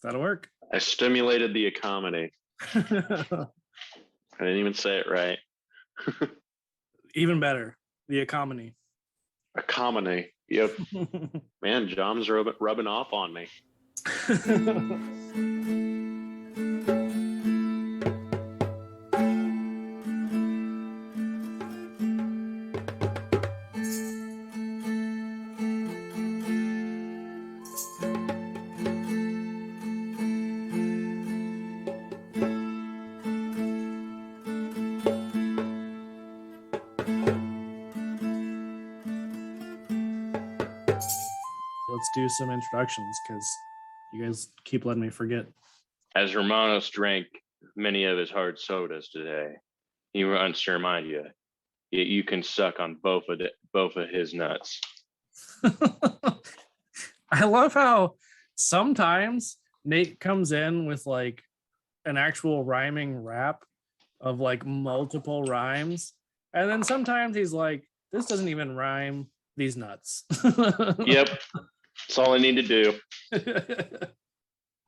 That'll work. I stimulated the economy. I didn't even say it right. Even better, the economy. Economy. Yep. Man, John's rubbing off on me. Let's do some introductions because you guys keep letting me forget. As Romanos drank many of his hard sodas today, he wants to remind you, you can suck on both of his nuts. I love how sometimes Nate comes in with like an actual rhyming rap of like multiple rhymes, and then sometimes he's like, "This doesn't even rhyme. These nuts." Yep. That's all I need to do.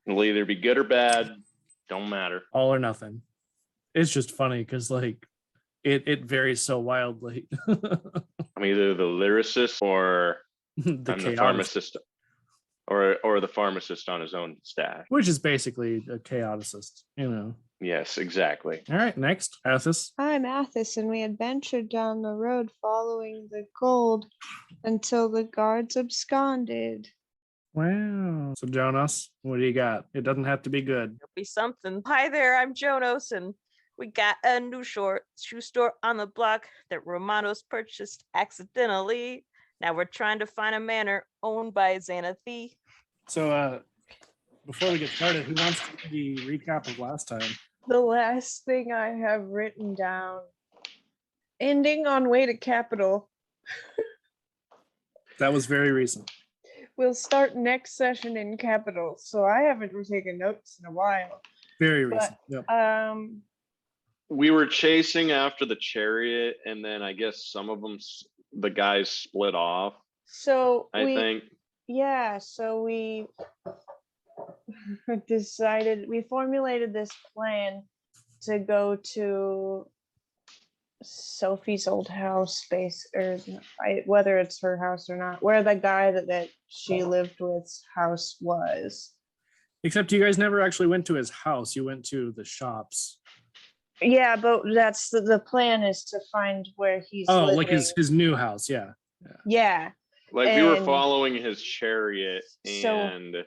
It'll either be good or bad. Don't matter. All or nothing. It's just funny because like it varies so wildly. I'm either the lyricist or the pharmacist, or the pharmacist on his own staff. Which is basically a chaoticist, you know. Yes, exactly. All right, next, Athos. I'm Athos, and we adventured down the road following the gold until the guards absconded. Wow. So Jonas, what do you got? It doesn't have to be good. It'll be something. Hi there, I'm Jonas, and we got a new shoe store on the block that Romanos purchased accidentally. Now we're trying to find a manor owned by Xanthe. So before we get started, who wants to do the recap of last time? The last thing I have written down, ending on way to capital. That was very recent. We'll start next session in capital, so I haven't taken notes in a while. Very recent. Yep. We were chasing after the chariot, and then I guess some of them, the guys split off. So I think. Yeah, so we we formulated this plan to go to Sophie's old house whether it's her house or not, where the guy that she lived with's house was. Except you guys never actually went to his house. You went to the shops. Yeah, but that's the plan is to find where he's living. Like his new house. Yeah. Like we were following his chariot and...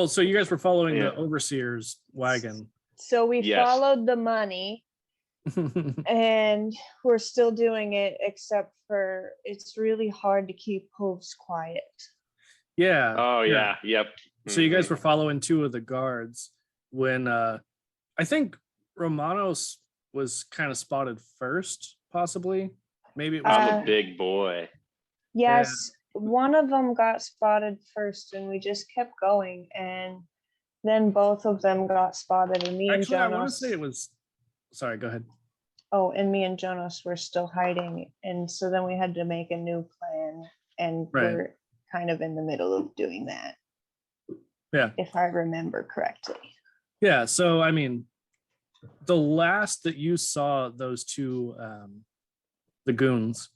So you guys were following the overseer's wagon. So we followed the money and we're still doing it, except for it's really hard to keep hooves quiet. Yeah. Oh, yeah. Yep. So you guys were following two of the guards when I think Romanos was kind of spotted first, possibly. Maybe it was I'm a big boy. Yes. Yeah. One of them got spotted first and we just kept going, and then both of them got spotted, and me and Jonas, I want to say it was, sorry, go ahead. Oh, and me and Jonas were still hiding, and so then we had to make a new plan, and we're kind of in the middle of doing that. Yeah. If I remember correctly. Yeah, so I mean, the last that you saw those two the goons,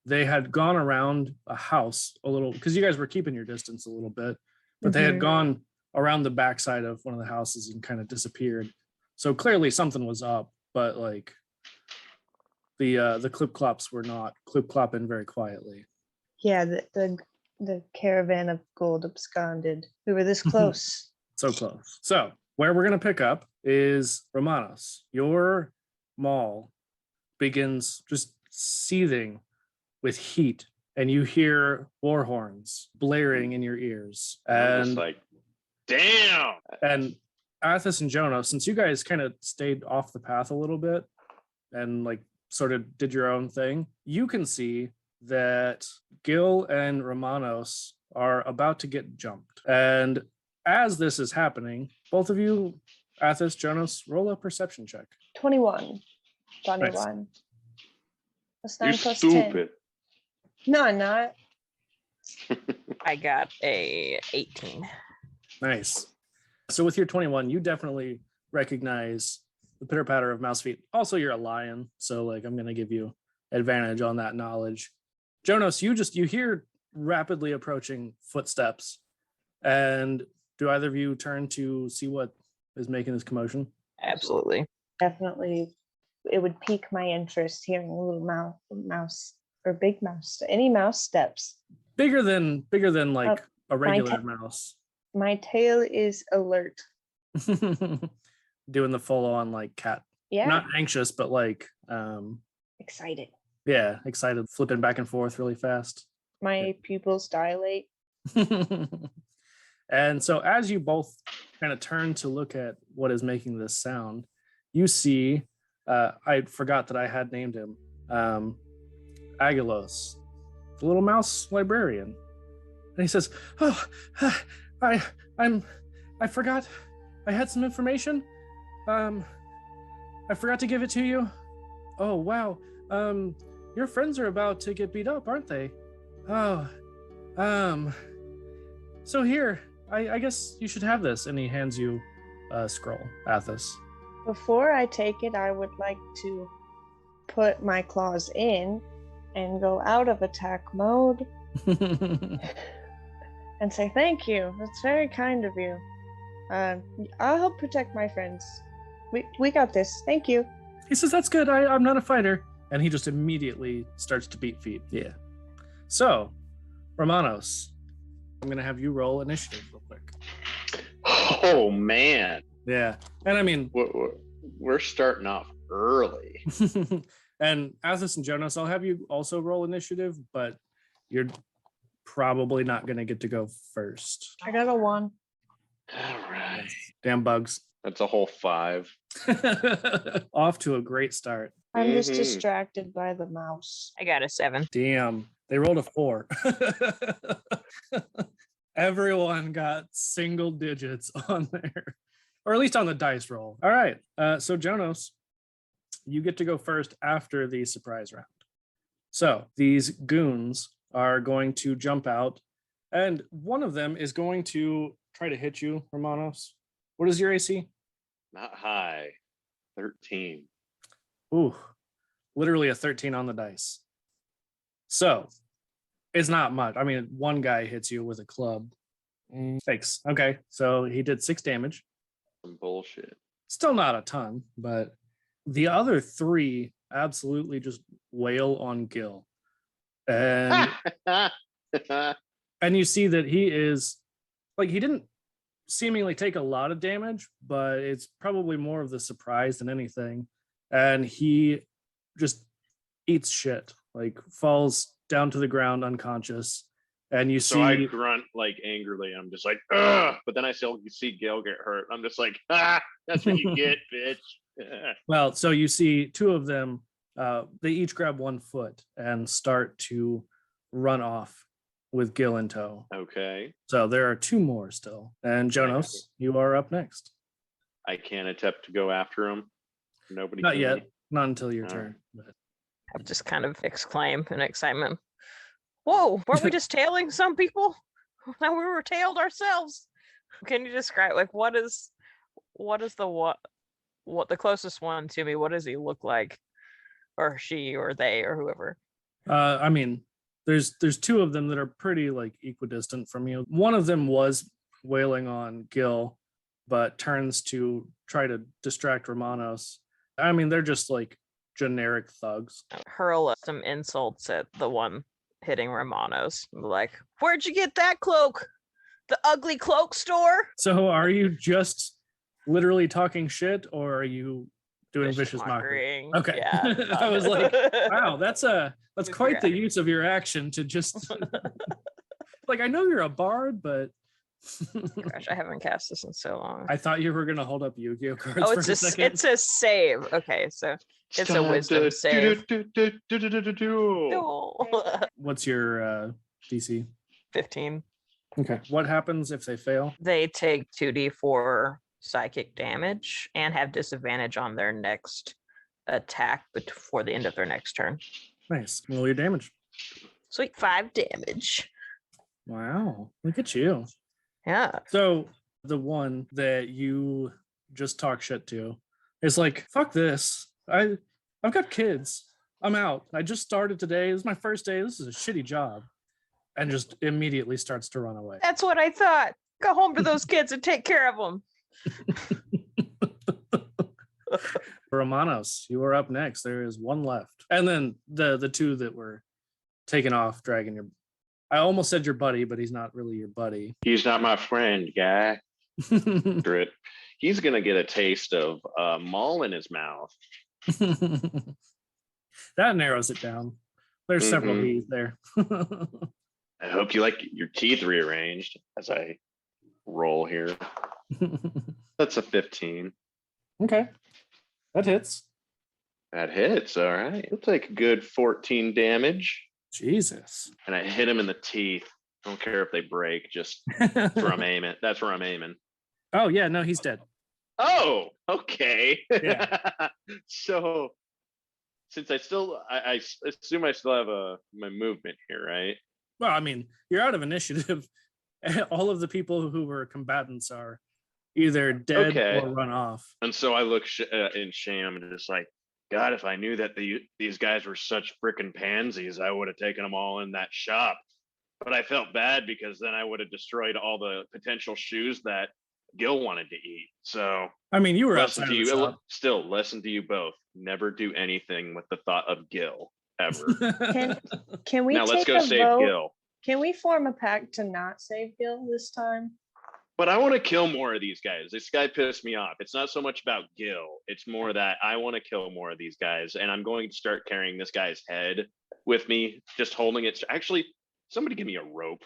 they had gone around a house a little, because you guys were keeping your distance a little bit, but they had gone around the backside of one of the houses and kind of disappeared. So clearly something was up, but like the clip-clops were not clip-clopping very quietly. Yeah, the caravan of gold absconded. We were this close. So close. So where we're going to pick up is Romanos. Your mall begins just seething with heat, and you hear war horns blaring in your ears. And just like, damn. And Athos and Jonah, since you guys kind of stayed off the path a little bit and like sort of did your own thing, you can see that Gill and Romanos are about to get jumped. And as this is happening, both of you, Athos, Jonas, roll a perception check. 21. Nice. That's 9 plus stupid. 10. No, I'm not. I got a 18. Nice. So with your 21, you definitely recognize the pitter patter of mouse feet. Also, you're a lion, so like I'm gonna give you advantage on that knowledge. Jonas, you hear rapidly approaching footsteps, and do either of you turn to see what is making this commotion? Absolutely. Definitely, it would pique my interest hearing a little mouse or big mouse, any mouse steps. Bigger than like a regular ta- mouse. My tail is alert. Doing the full on like cat. Yeah, Not anxious, but like excited. yeah, excited, flipping back and forth really fast. My pupils dilate. And so as you both kind of turn to look at what is making this sound, you see I forgot that I had named him Aguilos, the little mouse librarian. And he says, "Oh, I forgot. I had some information. I forgot to give it to you. Oh, wow. Your friends are about to get beat up, aren't they? Oh, so here, I guess you should have this." And he hands you a scroll, Athos. Before I take it, I would like to put my claws in and go out of attack mode and say thank you. That's very kind of you. I'll help protect my friends. We got this. Thank you. He says, "That's good. I'm not a fighter." And he just immediately starts to beat feet. Yeah. So, Romanos, I'm going to have you roll initiative real quick. Oh man, Yeah. And I mean, we're starting off early. and Athos and Jonas, I'll have you also roll initiative, but you're probably not going to get to go first. I got a 1. All right, Damn bugs. that's a whole 5. Off to a great start. I'm just Mhm. distracted by the mouse. I got a 7. Damn. They rolled a 4. Everyone got single digits on there, or at least on the dice roll. All right. So Jonas, you get to go first after the surprise round. So these goons are going to jump out, and one of them is going to try to hit you, Romanos. What is your AC? Not high. 13. Ooh, literally a 13 on the dice. So it's not much. I mean, one guy hits you with a club. Thanks. Okay, so he did 6 damage. Some bullshit. Still not a ton, but the other 3 absolutely just wail on Gill. And and you see that he is like, he didn't seemingly take a lot of damage, but it's probably more of the surprise than anything. And he just eats shit, like falls down to the ground unconscious. And you So I see, grunt like angrily. I'm just like, ugh. But then I still see Gail get hurt. I'm just like, that's what you get, bitch. well, so you see 2 of them, they each grab 1 foot and start to run off with Gill in tow. Okay. So there are 2 more still. And Jonas, you are up next. I can't attempt to go after him. Nobody. Not can. yet. Not until your All turn. But I just kind of exclaim in excitement. Whoa, weren't we just tailing some people? Now we were tailed ourselves. Can you describe like what is the the closest one to me? What does he look like? Or she or they or whoever. I mean, there's 2 of them that are pretty like equidistant from you. One of them was wailing on Gill, but turns to try to distract Romanos. I mean, they're just like generic thugs. Hurl some insults at the one hitting Romanos. Like, where'd you get that cloak? The ugly cloak store? So are you just literally talking shit, or are you doing vicious mockery? mockery. Okay. Yeah. I was like, wow, that's With quite your the use of your action to just like, I know you're a bard, but Gosh, I haven't cast this in so long. I thought you were gonna hold up Yu-Gi-Oh cards Oh, for a second. it's a save. Okay, so it's a wisdom save. What's your DC? 15. Okay. What happens if they fail? They take 2d4 psychic damage and have disadvantage on their next attack before the end of their next turn. Nice. Roll your damage. Sweet, 5 damage. Wow. Look at you. Yeah. So The one that you just talk shit to is like, fuck this. I've got kids. I'm out. I just started today. This is my first day. This is a shitty job. And just immediately starts to run away. That's what I thought. Go home to those kids and take care of them. Romanos, you are up next. There is one left. And then the two that were taken off, dragging your, I almost said your buddy, but he's not really your buddy. He's not my friend, guy. Grit. He's gonna get a taste of maul in his mouth. That narrows it down. There's several B's there. I hope you like your teeth rearranged as I roll here. That's a 15. Okay. That hits. That hits. All right. He'll take a good 14 damage. Jesus. And I hit him in the teeth. I don't care if they break. Just that's where I'm aiming. That's where I'm aiming. Oh yeah, no, he's dead. Oh, okay. Yeah. So since I assume I still have my movement here, right? Well, I mean, you're out of initiative. All of the people who were combatants are either dead or run off. And so I look in shame and just like, God, if I knew that these guys were such freaking pansies, I would have taken them all in that shop. But I felt bad because then I would have destroyed all the potential shoes that Gill wanted to eat. So I mean, you were lesson outside to of you. the shop. Still, lesson to you both: never do anything with the thought of Gill ever. Can we Now let's take go a save vote? Gill. Can we form a pact to not save Gill this time? But I want to kill more of these guys. This guy pissed me off. It's not so much about Gill. It's more that I want to kill more of these guys. And I'm going to start carrying this guy's head with me, just holding it. Actually, somebody give me a rope.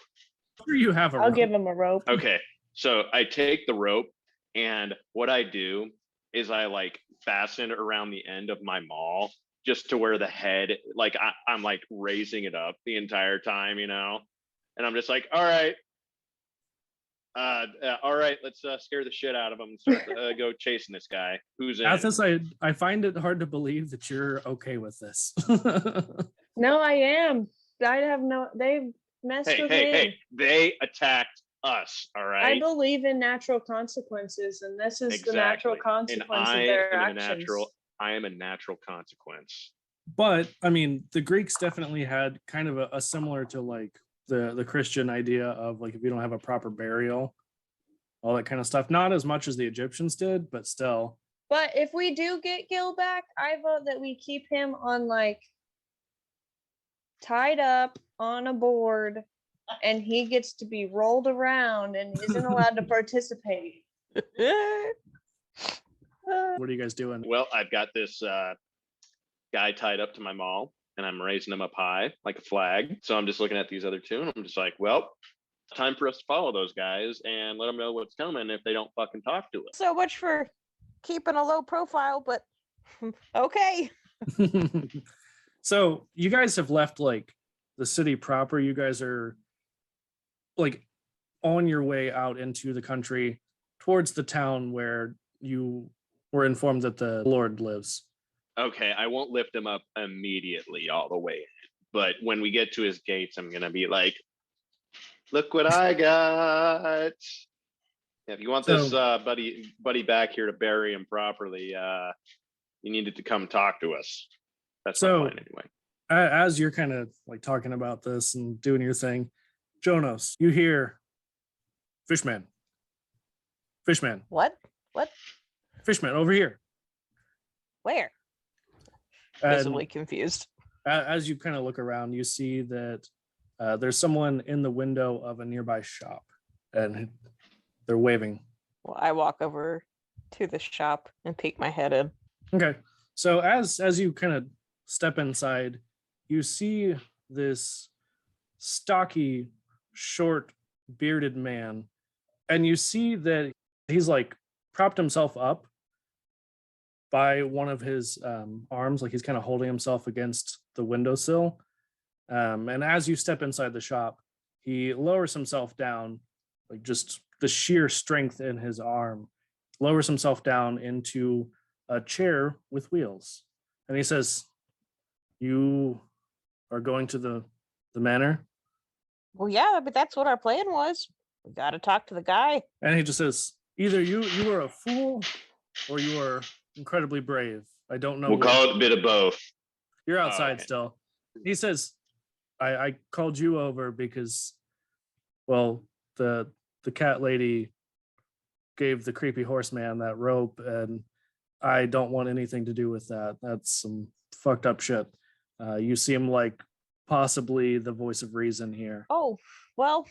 You have a I'll rope. give him a rope. Okay. So I take the rope, and what I do is I like fasten it around the end of my maul just to where the head, like I'm like raising it up the entire time, you know? And I'm just like, all right, let's scare the shit out of him and start to go chasing this guy. Who's in? Athos, I find it hard to believe that you're okay with this. No, I am. I have no. They messed with me. Hey! They attacked us. All right. I believe in natural consequences, and this is the natural consequence of their actions. I am a natural consequence. But I mean, the Greeks definitely had kind of a similar to like the Christian idea of like, if you don't have a proper burial, all that kind of stuff. Not as much as the Egyptians did, but still. But if we do get Gill back, I vote that we keep him on like tied up on a board, and he gets to be rolled around and isn't allowed to participate. What are you guys doing? Well, I've got this guy tied up to my maul, and I'm raising him up high like a flag. So I'm just looking at these other two, and I'm just like, well, it's time for us to follow those guys and let them know what's coming if they don't fucking talk to us. So much for keeping a low profile, but okay. So you guys have left like the city proper. You guys are like on your way out into the country towards the town where you were informed that the Lord lives. Okay, I won't lift him up immediately all the way in, but when we get to his gates, I'm gonna be like, look what I got. Yeah, if you want this buddy back here to bury him properly, you needed to come talk to us. That's my plan anyway. As you're kind of like talking about this and doing your thing, Jonas, you hear Fishman. What? Fishman, over here. Where? Visibly confused. As you kind of look around, you see that there's someone in the window of a nearby shop, and they're waving. Well, I walk over to the shop and peek my head in. Okay, so as you kind of step inside, you see this stocky, short, bearded man, and you see that he's like propped himself up by one of his arms, like he's kind of holding himself against the windowsill. And as you step inside the shop, he lowers himself down, like just the sheer strength in his arm, lowers himself down into a chair with wheels. And he says, "You are going to the manor?" Well, yeah, but that's what our plan was. We gotta talk to the guy. And he just says, either you are a fool or you are incredibly brave. I don't know We'll which. call it a bit of both. You're outside okay. still. He says, I called you over because, well, the cat lady gave the creepy horseman that rope, and I don't want anything to do with that. That's some fucked up shit. You seem like possibly the voice of reason here. Oh, well,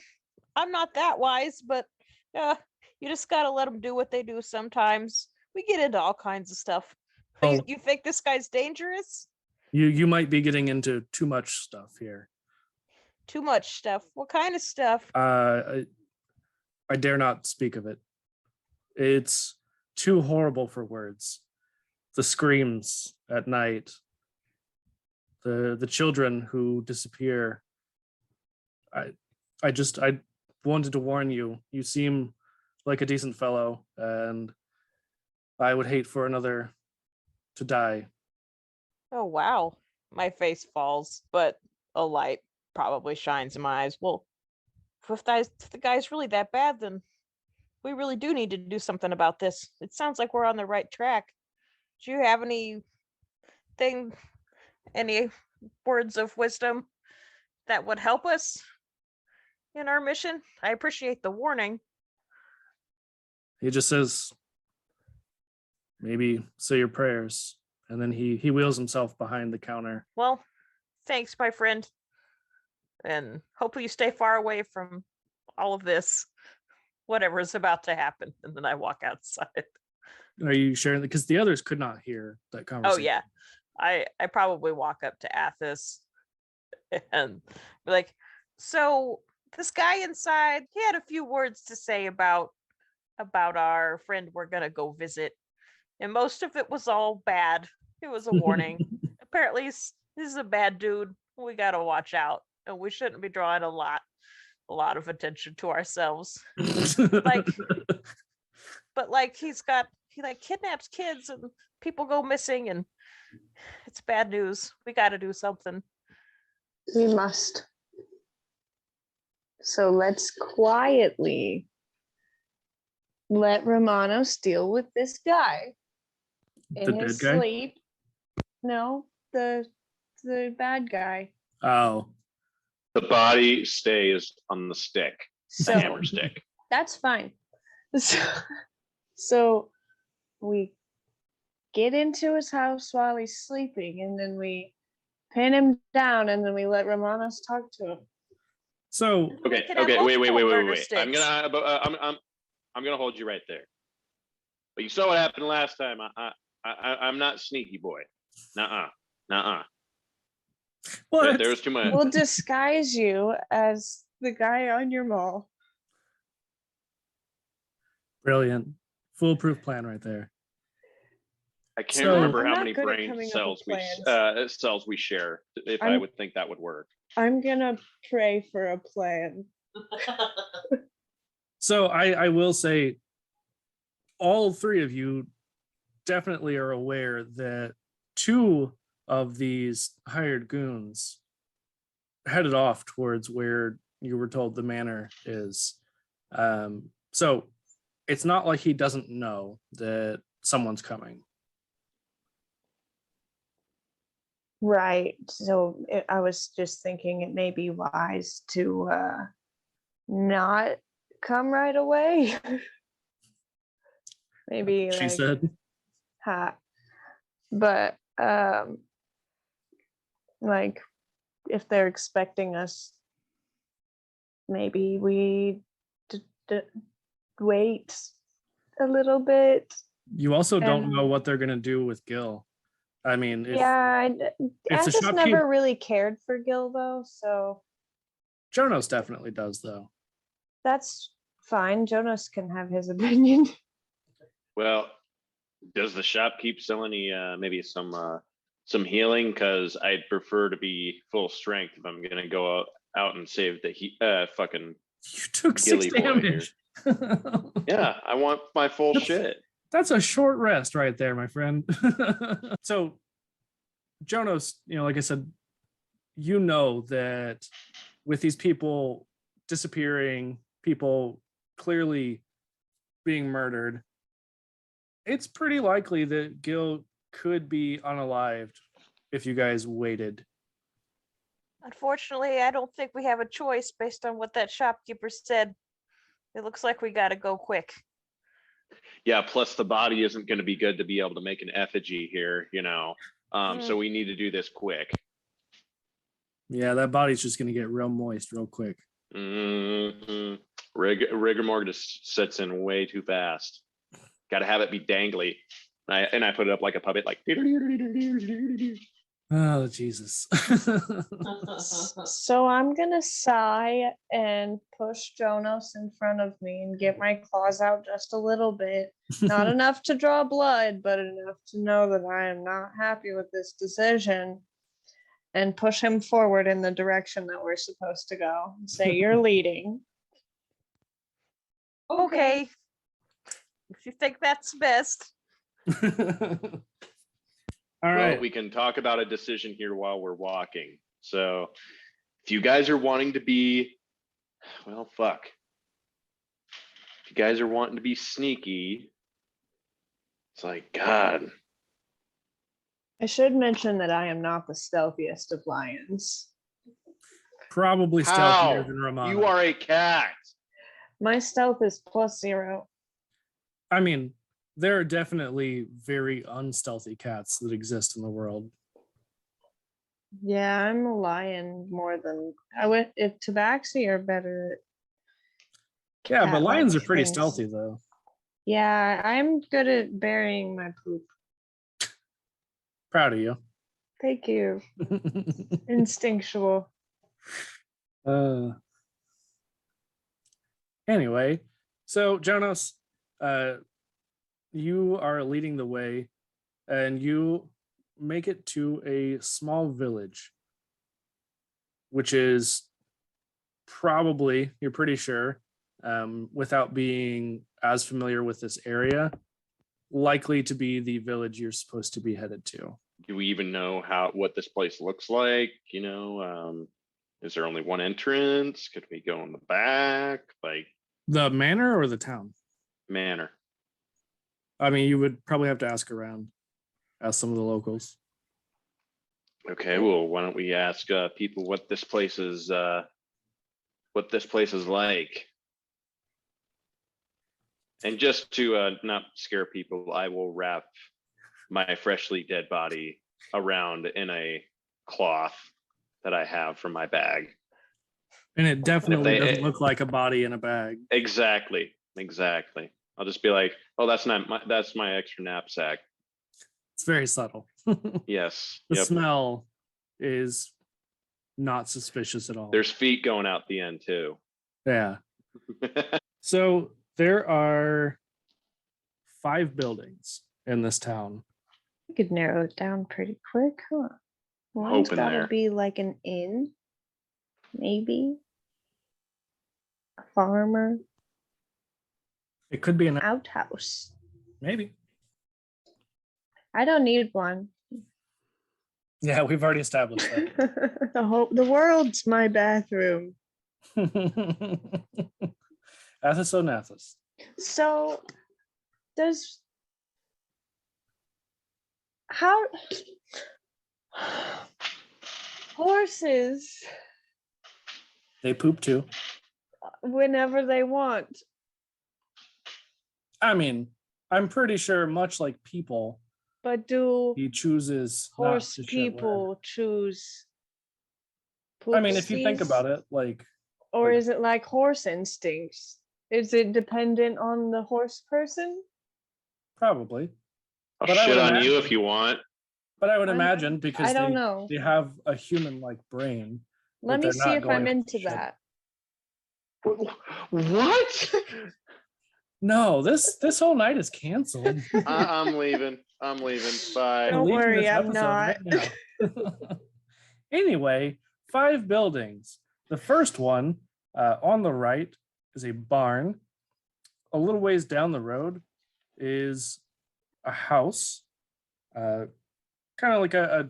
I'm not that wise, but you just gotta let them do what they do sometimes. We get into all kinds of stuff. Oh. You think this guy's dangerous? You might be getting into too much stuff here. Too much stuff. What kind of stuff? I dare not speak of it. It's too horrible for words. The screams at night, the children who disappear. I wanted to warn you. You seem like a decent fellow, and I would hate for another to die. Oh, wow. My face falls, but a light probably shines in my eyes. Well, if the guy's really that bad, then we really do need to do something about this. It sounds like we're on the right track. Do you have any words of wisdom that would help us in our mission? I appreciate the warning. He just says, maybe say your prayers. And then he wheels himself behind the counter. Well, thanks, my friend. And hopefully you stay far away from all of this, whatever is about to happen. And then I walk outside. Are you sharing that? Because the others could not hear that conversation. Oh, yeah. I probably walk up to Athos and be like, so this guy inside, he had a few words to say about our friend we're going to go visit. And most of it was all bad. It was a warning. Apparently, this is a bad dude. We got to watch out. And we shouldn't be drawing a lot of attention to ourselves. But he kidnaps kids and people go missing, and it's bad news. We got to do something. We must. So let's quietly let Romanos deal with this guy in his dead guy? sleep. No, the bad guy. Oh. The body stays on the stick, the So hammer stick. that's fine. So we get into his house while he's sleeping, and then we pin him down, and then we let Romanos talk to him. So Okay, can have wait. multiple murder I'm sticks. gonna hold you right there. But you saw what happened last time. I'm not sneaky boy. Nuh-uh. what? There was too much. We'll disguise you as the guy on your mall. Brilliant. Foolproof plan right there. I can't So- remember I'm how not many good at brain coming up cells with plans. cells we share. If I I'm- would think that would work. I'm gonna pray for a plan. So I will say all three of you definitely are aware that two of these hired goons headed off towards where you were told the manor is. So it's not like he doesn't know that someone's coming. Right. So I was just thinking it may be wise to not come right away. Maybe She like, said. but like if they're expecting us, maybe we wait a little bit. You also don't And- know what they're gonna do with Gill. I mean, if Athos shopkeep- never really cared for Gill though, so Jonas definitely does though. that's fine. Jonas can have his opinion. Well, does the shop keep selling maybe some healing? Because I'd prefer to be full strength if I'm gonna go out and save the fucking You took 6 Gilly boy damage. yeah. I want my full shit. That's a short rest right there, my friend. So, Jonas, like I said, you know that with these people disappearing, people clearly being murdered, it's pretty likely that Gill could be unalived if you guys waited. Unfortunately, I don't think we have a choice based on what that shopkeeper said. It looks like we gotta go quick. Yeah, plus the body isn't going to be good to be able to make an effigy here, you know. So we need to do this quick. Yeah, that body's just going to get real moist real quick. Mm-hmm. Rigor mortis sets in way too fast. Got to have it be dangly. And I put it up like a puppet, like. Oh, Jesus. So I'm gonna sigh and push Jonas in front of me and get my claws out just a little bit. Not enough to draw blood, but enough to know that I am not happy with this decision. And push him forward in the direction that we're supposed to go. Say you're leading. Okay. If you think that's best. All Well, right. we can talk about a decision here while we're walking. So if you guys are wanting to be, well, fuck. If you guys are wanting to be sneaky, it's like, God. I should mention that I am not the stealthiest of lions. Probably How? stealthier than Romano. You are a cat. My stealth is +0. I mean, there are definitely very unstealthy cats that exist in the world. Yeah, I'm a lion more than I would. If tabaxi are better. Yeah, but cat-like lions are pretty things. stealthy, though. Yeah, I'm good at burying my poop. Proud of you. Thank you. Instinctual. Anyway, so Jonas, you are leading the way, and you make it to a small village, which is probably, you're pretty sure, without being as familiar with this area, likely to be the village you're supposed to be headed to. Do we even know what this place looks like? You know, is there only one entrance? Could we go in the back? Like The manor or the town? manor. I mean, you would probably have to ask around, ask some of the locals. Okay, well, why don't we ask people what this place is like? And just to not scare people, I will wrap my freshly dead body around in a cloth that I have from my bag. And it definitely they- doesn't look like a body in a bag. Exactly. I'll just be like, oh, that's my extra knapsack. It's very subtle. Yes. The Yep. smell is not suspicious at all. There's feet going out the end too. Yeah. So there are 5 buildings in this town. You could narrow it down pretty quick, huh? One's Hoping gotta there. be like an inn, maybe. A farmer, It could be an outhouse. maybe. I don't need one. Yeah, we've already established that. The world's my bathroom. Athos Nathos. So does how horses They poop too. whenever they want. I mean, I'm pretty sure, much like people, But do he chooses not horse to shit people choose where. I mean, if you think poopsies? about it, like, Or like- is it like horse instincts? Is it dependent on the horse person? probably. I'll But I shit would on you imagine- if you want. But I would I'm- imagine because I don't know. they have a human-like brain. Let me they're see not if I'm going into shit. that. What? No, this whole night is canceled. I'm leaving. Bye. Don't Leaving worry, this I'm episode not. right now. Anyway, 5 buildings. The first one on the right is a barn. A little ways down the road is a house, kind of like a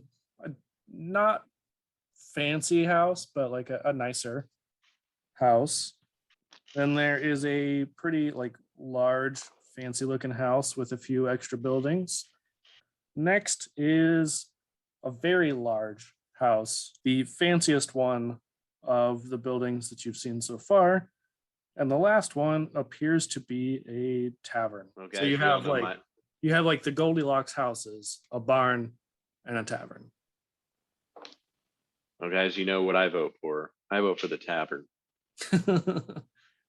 not fancy house, but like a nicer house. Then there is a pretty like large, fancy looking house with a few extra buildings. Next is a very large house, the fanciest one of the buildings that you've seen so far. And the last one appears to be a tavern. Okay, So you we all have know like the Goldilocks houses, a barn, and a tavern. Well, guys, you know what I vote for. I vote for the tavern.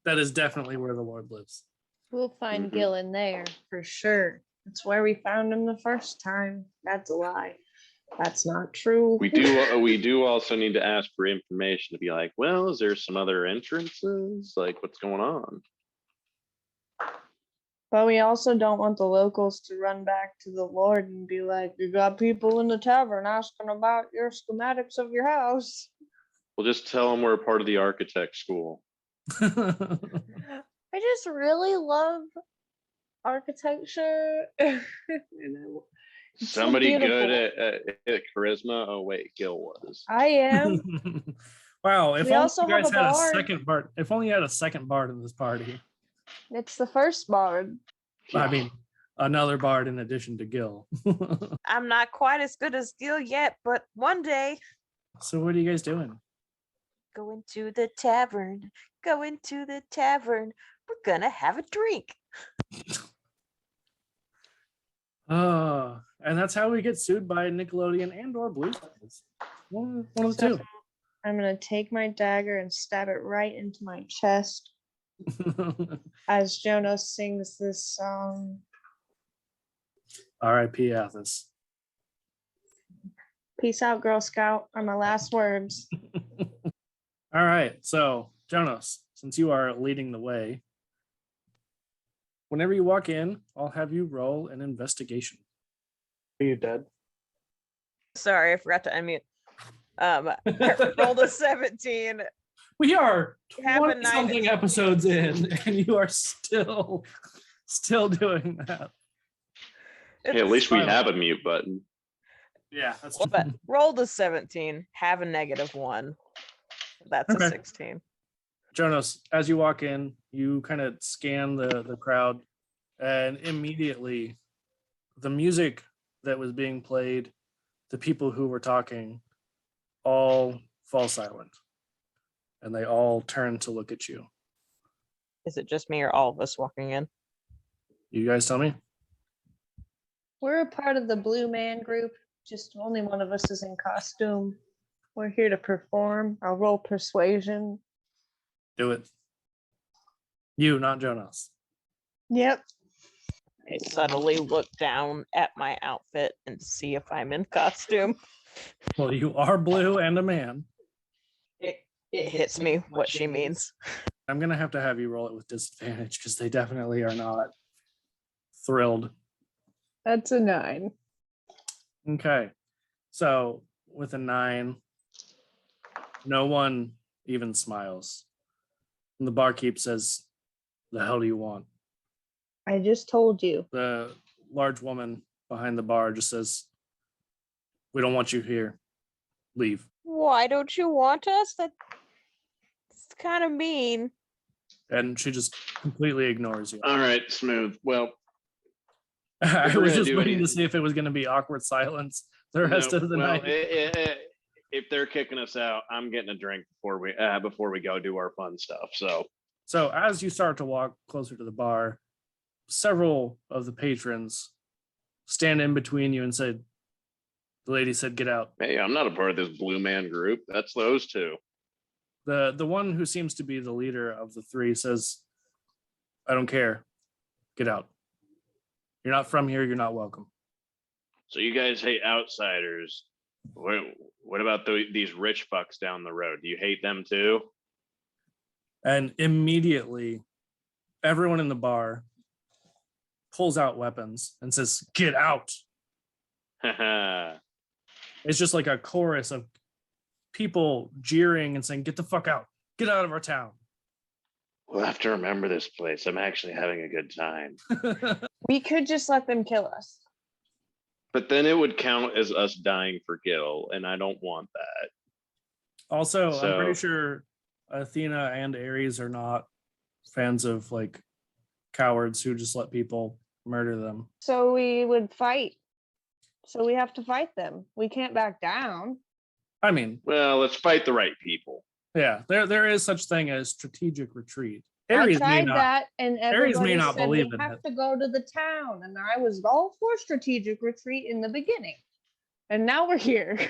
That is definitely where the Lord lives. We'll find Mhm. Gill in there for sure. That's where we found him the first time. That's a lie. That's not true. We do also need to ask for information to be like, well, is there some other entrances? Like, what's going on? But we also don't want the locals to run back to the Lord and be like, you got people in the tavern asking about your schematics of your house. We'll just tell them we're a part of the architect school. I just really love architecture. It's so Somebody good beautiful. at charisma. Oh wait, Gill was. I am. Wow, if We only also you guys have a had a bard. second bard. If only you had a second bard in this party. It's the first bard. I mean, another bard in addition to Gill. I'm not quite as good as Gill yet, but one day So what are you guys doing? going to the tavern. Going to the tavern. We're gonna have a drink. And that's how we get sued by Nickelodeon and or Blue Stars. One of the I'm gonna take my dagger and stab it right into my chest two. as Jonas sings this song. R.I.P. Athos. Peace out, Girl Scout, are my last words. All right, so Jonas, since you are leading the way, whenever you walk in, I'll have you roll an investigation. Are you dead? Sorry, I forgot to unmute. Rolled a 17. We are Have a 20 night. something episodes in, and you are still doing that. Hey, at least we fine. have a mute button. Yeah, that's Well, but rolled a 17. Have a -1. That's Okay. a 16. Jonas, as you walk in, you kind of scan the crowd, and immediately the music that was being played, the people who were talking, all fall silent. And they all turn to look at you. Is it just me or all of us walking in? You guys tell me? We're a part of the Blue Man group. Just only one of us is in costume. We're here to perform. I'll roll persuasion. Do it. You, not Jonas. Yep. I subtly look down at my outfit and see if I'm in costume. Well, you are blue and a man. It hits me what she means. I'm going to have you roll it with disadvantage because they definitely are not thrilled. That's a 9. Okay. So with a 9, no one even smiles. And the barkeep says, "The hell do you want?" I just told you. The large woman behind the bar just says, "We don't want you here. Leave." Why don't you want us? That's kind of mean. And she just completely ignores you. All right, smooth. Well, I we're was gonna just do waiting to anything- see if it was going to be awkward silence the rest no, of the well, night. if they're kicking us out, I'm getting a drink before we go do our fun stuff. So as you start to walk closer to the bar, several of the patrons stand in between you and said, "The lady said, get out." Hey, I'm not a part of this Blue Man group. That's those two. The one who seems to be the leader of the three says, "I don't care. Get out. You're not from here. You're not welcome." So you guys hate outsiders. What about these rich fucks down the road? Do you hate them too? And immediately, everyone in the bar pulls out weapons and says, "Get out." Haha. It's just like a chorus of people jeering and saying, "Get the fuck out. Get out of our town." We'll have to remember this place. I'm actually having a good time. We could just let them kill us. But then it would count as us dying for Gill, and I don't want that. Also, I'm pretty So- sure Athena and Ares are not fans of like cowards who just let people murder them. So we would fight. So we have to fight them. We can't back down. I mean, Well, let's fight the right people. yeah, there is such thing as strategic retreat. I Ares may tried not. that, and Ares may everybody not said believe we in have it. to go to the town, and I was all for strategic retreat in the beginning, and now we're here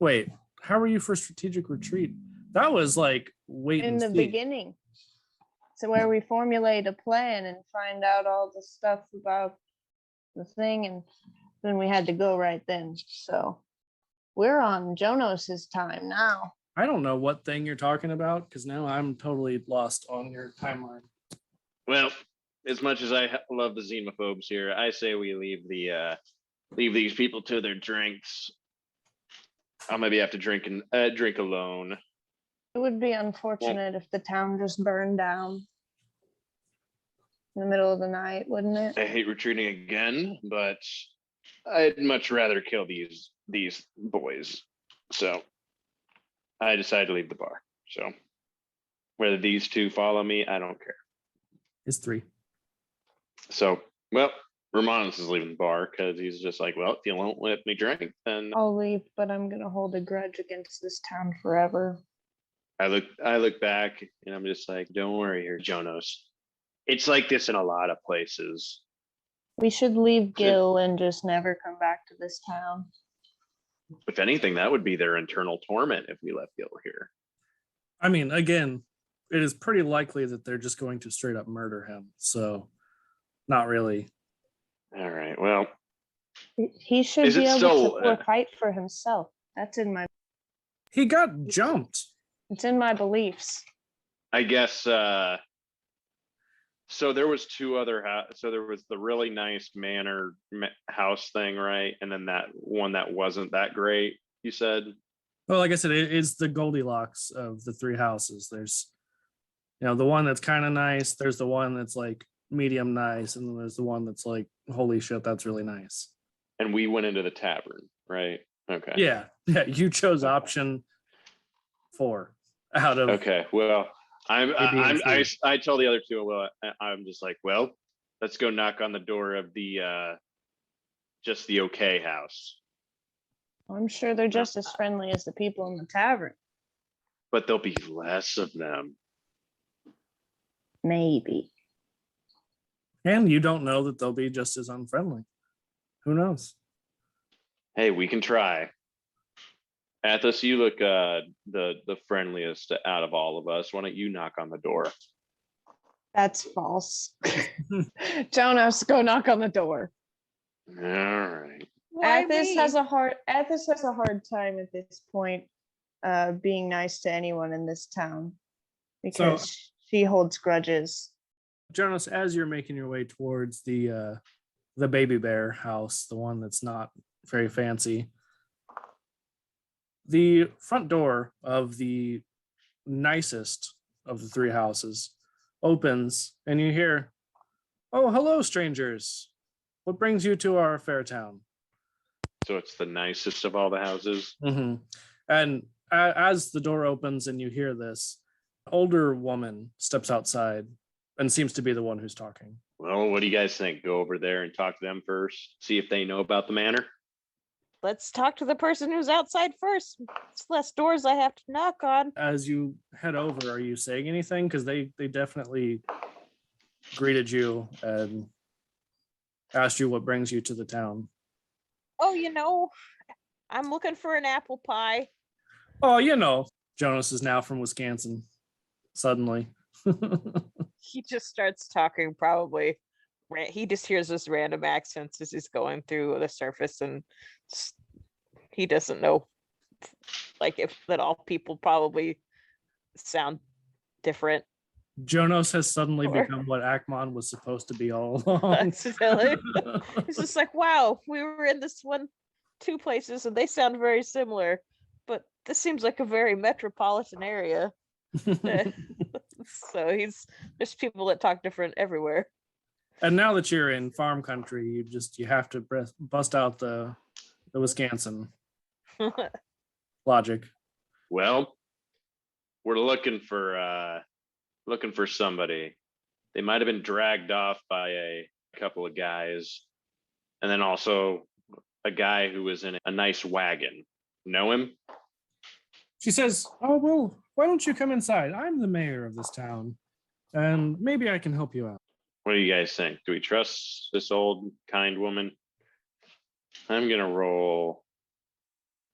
Wait, how were you for strategic retreat? That was like wait in and the see. beginning. So where we formulate a plan and find out all the stuff about the thing, and then we had to go right then. So we're on Jonos's time now. I don't know what thing you're talking about because now I'm totally lost on your timeline. Well, as much as I love the xenophobes here, I say we leave these people to their drinks. I'll maybe have to drink alone. It would be unfortunate if the town just burned down in the middle of the night, wouldn't it? I hate retreating again, but I'd much rather kill these boys. So I decided to leave the bar. So whether these two follow me, I don't care. It's 3. So, well, Romanus is leaving the bar because he's just like, well, if you won't let me drink, then I'll leave, but I'm gonna hold a grudge against this town forever. I look back and I'm just like, don't worry here, Jonos. It's like this in a lot of places. We should leave Gill and just never come back to this town. If anything, that would be their internal torment if we left Gill here. I mean, again, it is pretty likely that they're just going to straight up murder him. So, not really. All right. Well, He should Is be it able still, to fight for himself. That's in my. He got jumped. It's in my beliefs. I guess so there was two other so there was the really nice manor house thing, right? And then that one that wasn't that great, you said? Well, like I said, it is the Goldilocks of the 3 houses. There's, the one that's kind of nice. There's the one that's like medium nice, and then there's the one that's like, holy shit, that's really nice. And we went into the tavern, right? Okay. Yeah, you chose option 4 out of. Okay. Well, I tell the other two, well, I'm just like, well, let's go knock on the door of the just the okay house. I'm sure they're just as friendly as the people in the tavern. But there'll be less of them. Maybe. And you don't know that they'll be just as unfriendly. Who knows? Hey, we can try. Athos, you look the friendliest out of all of us. Why don't you knock on the door? That's false. Jonas, go knock on the door. All right. Why Athos me? has a hard time at this point being nice to anyone in this town because she holds grudges. Jonas, as you're making your way towards the baby bear house, the one that's not very fancy, the front door of the nicest of the 3 houses opens, and you hear, "Oh, hello, strangers. What brings you to our fair town?" So it's the nicest of all the houses. Mm-hmm. And as the door opens and you hear this, an older woman steps outside and seems to be the one who's talking. Well, what do you guys think? Go over there and talk to them first. See if they know about the manor. Let's talk to the person who's outside first. It's less doors I have to knock on. As you head over, are you saying anything? Because they definitely greeted you and asked you what brings you to the town. Oh, I'm looking for an apple pie. Oh, Jonas is now from Wisconsin. Suddenly. He just starts talking probably. He just hears this random accents as he's going through the surface, and he doesn't know, like, if that all people probably sound different. Jonas has suddenly Or- become what Akmon was supposed to be all along. Accidentally. It's just like, wow, we were in this 2 places and they sound very similar, but this seems like a very metropolitan area. So there's people that talk different everywhere. And now that you're in farm country, you have to bust out the Wisconsin logic. Well, we're looking for looking for somebody. They might have been dragged off by a couple of guys, and then also a guy who was in a nice wagon. Know him? She says, "Oh, well, why don't you come inside? I'm the mayor of this town, and maybe I can help you out." What do you guys think? Do we trust this old kind woman? I'm gonna roll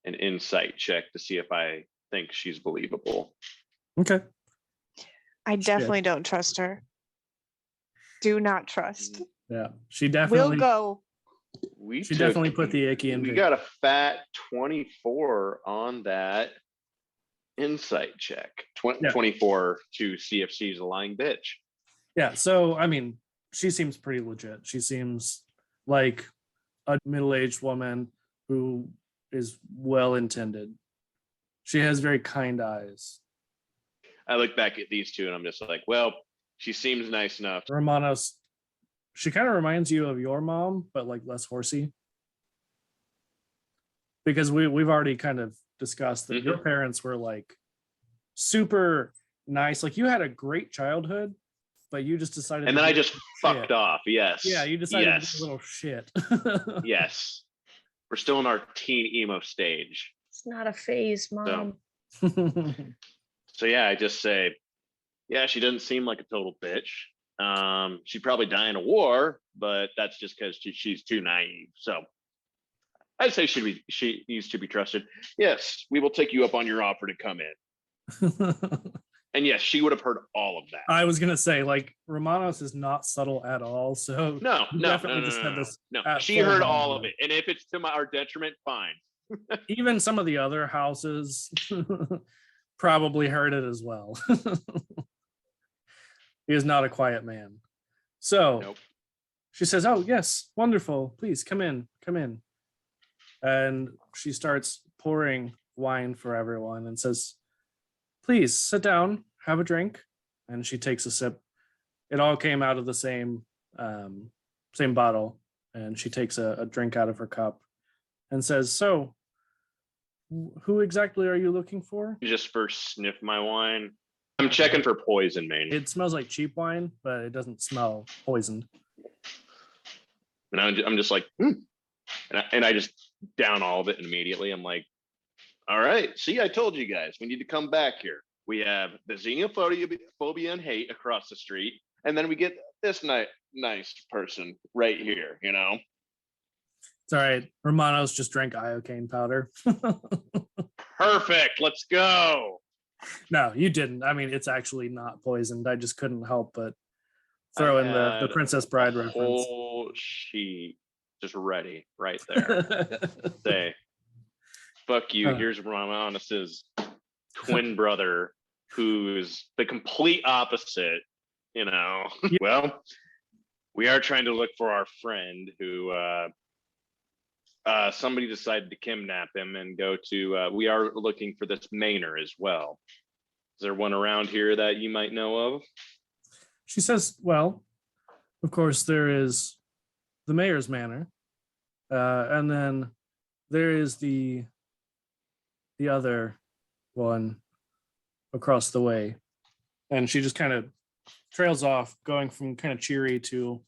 an insight check to see if I think she's believable. Okay. I definitely don't trust her. Do not trust. Yeah, she definitely. We'll go. She definitely put the icky in. We got a fat 24 on that insight check. 24 to see if she's a lying bitch. Yeah, so I mean, she seems pretty legit. She seems like a middle-aged woman who is well intended. She has very kind eyes. I look back at these two and I'm just like, well, she seems nice enough. Romanos, she kind of reminds you of your mom, but like less horsey. Because we've already kind of discussed that your parents were like super nice. Like you had a great childhood, but you just decided. And then I just fucked off. Yes. Yeah, you decided to be a little shit. Yes. We're still in our teen emo stage. It's not a phase, Mom. So yeah, I just say, yeah, she doesn't seem like a total bitch. She'd probably die in a war, but that's just because she's too naive. So I'd say she needs to be trusted. Yes, we will take you up on your offer to come in. And yes, she would have heard all of that. I was gonna say, like, Romanos is not subtle at all. So no. She heard all of it, and if it's to our detriment, fine. Even some of the other houses probably heard it as well. He is not a quiet man. So She says, "Oh yes, wonderful. Please come in, come in." And she starts pouring wine for everyone and says, "Please sit down, have a drink." And she takes a sip. It all came out of the same bottle. And she takes a drink out of her cup and says, "So, who exactly are you looking for?" You just first sniff my wine. I'm checking for poison, man. It smells like cheap wine, but it doesn't smell poisoned. And I'm just like, and I just down all of it immediately. I'm like, all right, see, I told you guys, we need to come back here. We have the xenophobia and hate across the street, and then we get this nice person right here, you know? It's all right. Romanos just drank iocane powder. Perfect. Let's go. No, you didn't. I mean, it's actually not poisoned. I just couldn't help but throw in the Princess Bride reference. Whole sheet just ready right there. Say, fuck you. Here's Romanos's twin brother, who's the complete opposite, you know. Yeah. Well, we are trying to look for our friend who somebody decided to kidnap him and go to we are looking for this Maynor as well. Is there one around here that you might know of? She says, "Well, of course there is the mayor's manor, and then there is the other one across the way." And she just kind of trails off, going from kind of cheery to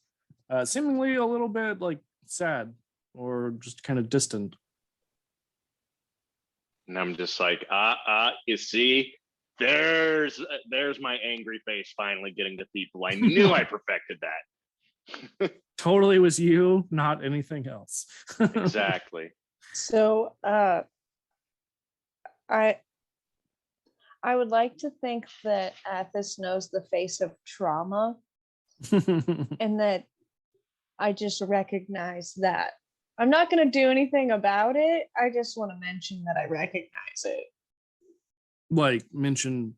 seemingly a little bit like sad or just kind of distant. And I'm just like, you see, there's my angry face finally getting to people. I knew I perfected that. Totally was you, not anything else. Exactly. So I would like to think that Athos knows the face of trauma and that I just recognize that. I'm not going to do anything about it. I just want to mention that I recognize it. Like mention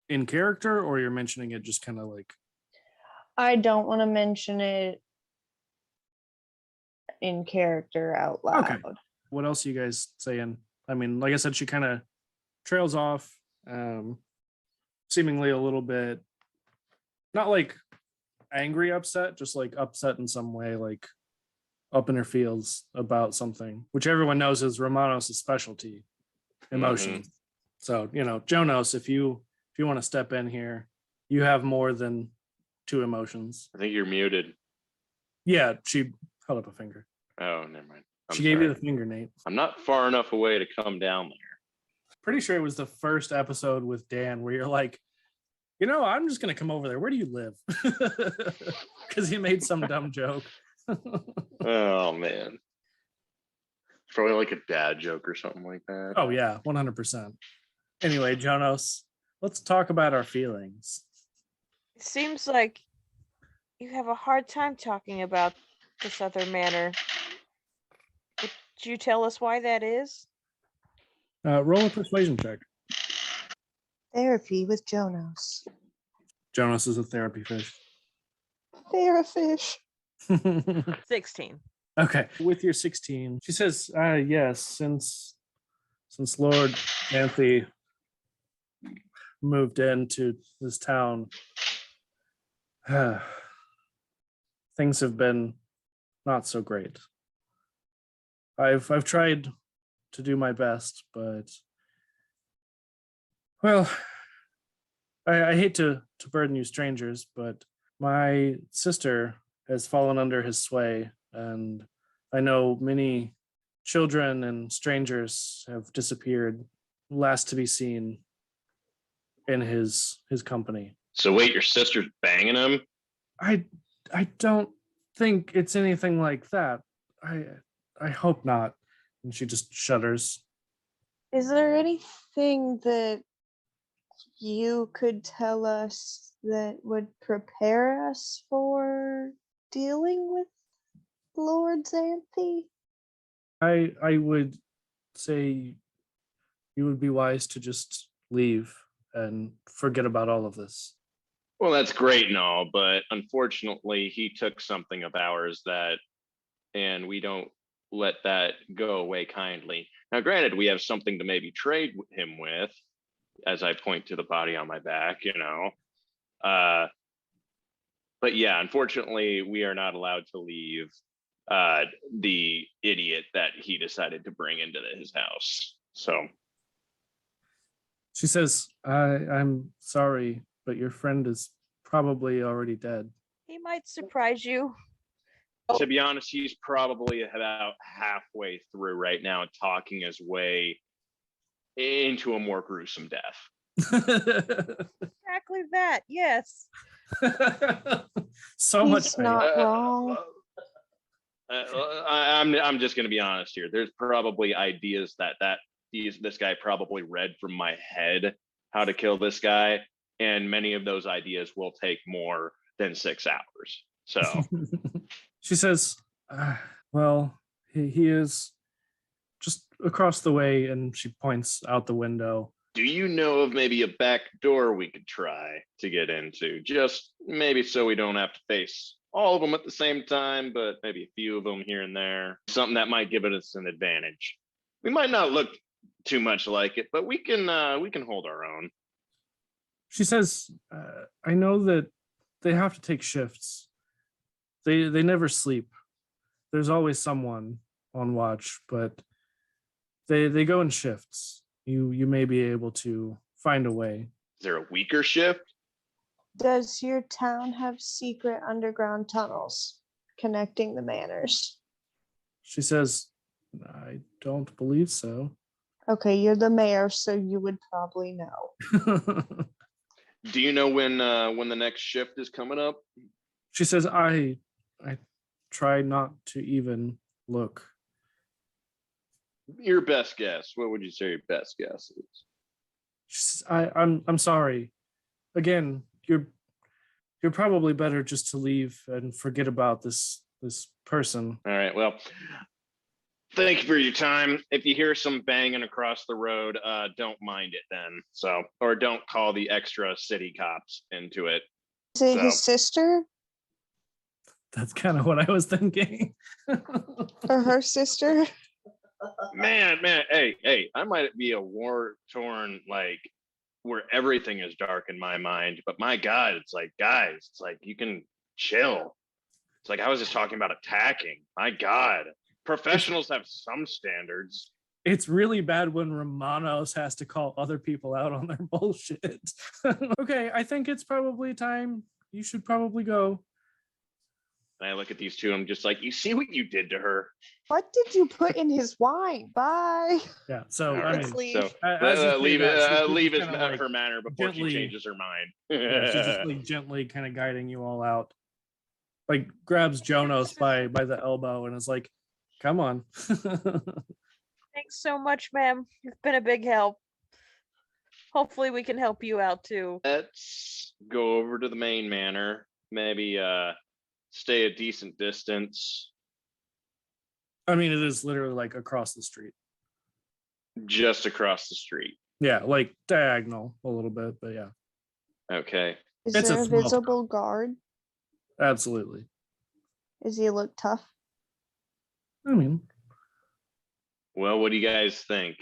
in character, or you're mentioning it just kind of like? I don't want to mention it in character out loud. Okay. What else are you guys saying? I mean, like I said, she kind of trails off, seemingly a little bit, not like angry upset, just like upset in some way, like up in her feels about something, which everyone knows is Romanos' specialty, emotions. So, you know, Jonas, if you want to step in here, You have more than 2 emotions. I think you're muted. Yeah, she held up a finger. Oh, never mind. She gave you the finger, Nate. I'm not far enough away to come down there. Pretty sure it was the first episode with Dan where you're like, I'm just going to come over there. Where do you live? Because he made some dumb joke. Oh, man. Probably like a dad joke or something like that. Oh, yeah, 100%. Anyway, Jonas, let's talk about our feelings. It seems like you have a hard time talking about this other manor. Could you tell us why that is? Roll a persuasion check. Therapy with Jonas. Jonas is a therapy fish. Therafish. 16. Okay, with your 16, she says, yes, since Lord Xanthe moved into this town, things have been not so great. I've tried to do my best, but well, I hate to burden you strangers, but my sister has fallen under his sway, and I know many children and strangers have disappeared, last to be seen in his company. So wait, your sister's banging him? I don't think it's anything like that. I hope not. And she just shudders. Is there anything that you could tell us that would prepare us for dealing with Lord Xanthe? I would say you would be wise to just leave and forget about all of this. Well, that's great and all, but unfortunately, he took something of ours and we don't let that go away kindly. Now, granted, we have something to maybe trade him with, as I point to the body on my back, But yeah, unfortunately, we are not allowed to leave the idiot that he decided to bring into his house. So she says, I'm sorry, but your friend is probably already dead. He might surprise you. to be honest, he's probably about halfway through right now, talking his way into a more gruesome death. Exactly that. Yes. So He's much not wrong. I'm just going to be honest here. There's probably ideas that this guy probably read from my head how to kill this guy, and many of those ideas will take more than 6 hours. So she says, well, he is just across the way, and she points out the window. do you know of maybe a back door we could try to get into? Just maybe so we don't have to face all of them at the same time, but maybe a few of them here and there. Something that might give us an advantage. We might not look too much like it, but we can hold our own. She says, I know that they have to take shifts. They never sleep. There's always someone on watch, but they go in shifts. You may be able to find a way. Is there a weaker shift? Does your town have secret underground tunnels connecting the manors? She says, I don't believe so. Okay, you're the mayor, so you would probably know. Do you know when the next shift is coming up? She says, I try not to even look. Your best guess. What would you say your best guess is? She says, I'm sorry. Again, you're probably better just to leave and forget about this person. All right. Well, thank you for your time. If you hear some banging across the road, don't mind it then. So, or don't call the extra city cops into it. Is it his sister That's kind of what I was thinking. or her sister? Man, hey, I might be a war-torn, like, where everything is dark in my mind, but my God, it's like, guys, it's like, you can chill. It's like, I was just talking about attacking. My God, professionals have some standards. it's really bad when Romanos has to call other people out on their bullshit. Okay, I think it's probably time. You should probably go. And I look at these two. I'm just like, you see what you did to her. What did you put in his wine? Bye. Yeah. So All I right, mean, leave. so as you say leave that, she's leave just his, kinda, like, her manner before gently- she changes her mind. yeah, she's just like gently kind of guiding you all out. Like grabs Jonas by the elbow and is like, "Come on." Thanks so much, ma'am. You've been a big help. Hopefully we can help you out too. Let's go over to the main manor. Maybe stay a decent distance. I mean, it is literally like across the street. Just across the street. Yeah, like diagonal a little bit, but yeah, Okay. Is It's a there a small visible guard? absolutely. Does he look tough? I mean, Well, what do you guys think?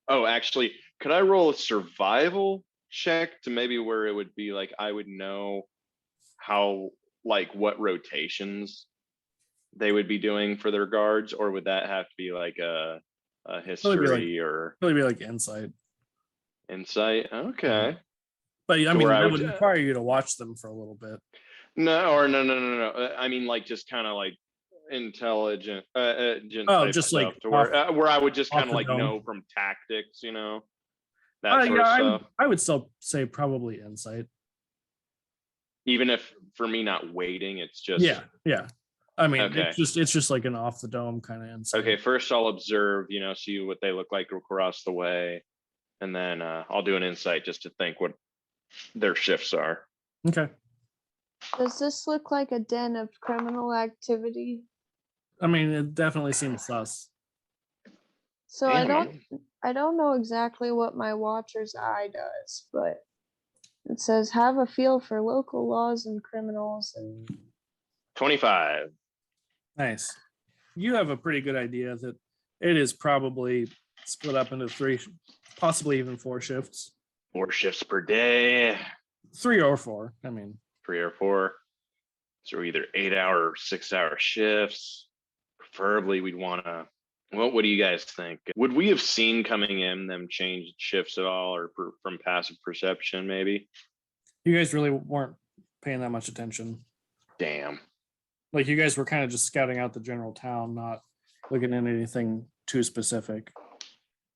Oh, actually, could I roll a survival check to maybe where it would be like I would know how, like, what rotations they would be doing for their guards, or would that have to be like a history or probably be like insight. insight? Okay. But I So mean, where I that would- would require you to watch them for a little bit. No. I mean, like, just kind of like intelligent, Oh, type just, stuff like, to where I would just off kind of the like dome. know from tactics, that sort Yeah, of I stuff. I would still say probably insight. Even if for me not waiting, it's just Yeah. I mean, Okay. it's just like an off the dome kind of insight. okay. First, I'll observe, see what they look like across the way, and then I'll do an insight just to think what their shifts are. Okay. Does this look like a den of criminal activity? I mean, it definitely seems sus. So I Mhm. don't know exactly what my watcher's eye does, but it says have a feel for local laws and criminals and 25. Nice. You have a pretty good idea that it is probably split up into 3, possibly even 4 shifts. 4 shifts per day, 3 or 4. I mean, 3 or 4. So either 8-hour or 6-hour shifts. Preferably, we'd want to. What do you guys think? Would we have seen coming in them change shifts at all, or from passive perception, maybe? you guys really weren't paying that much attention. Damn. Like you guys were kind of just scouting out the general town, not looking at anything too specific.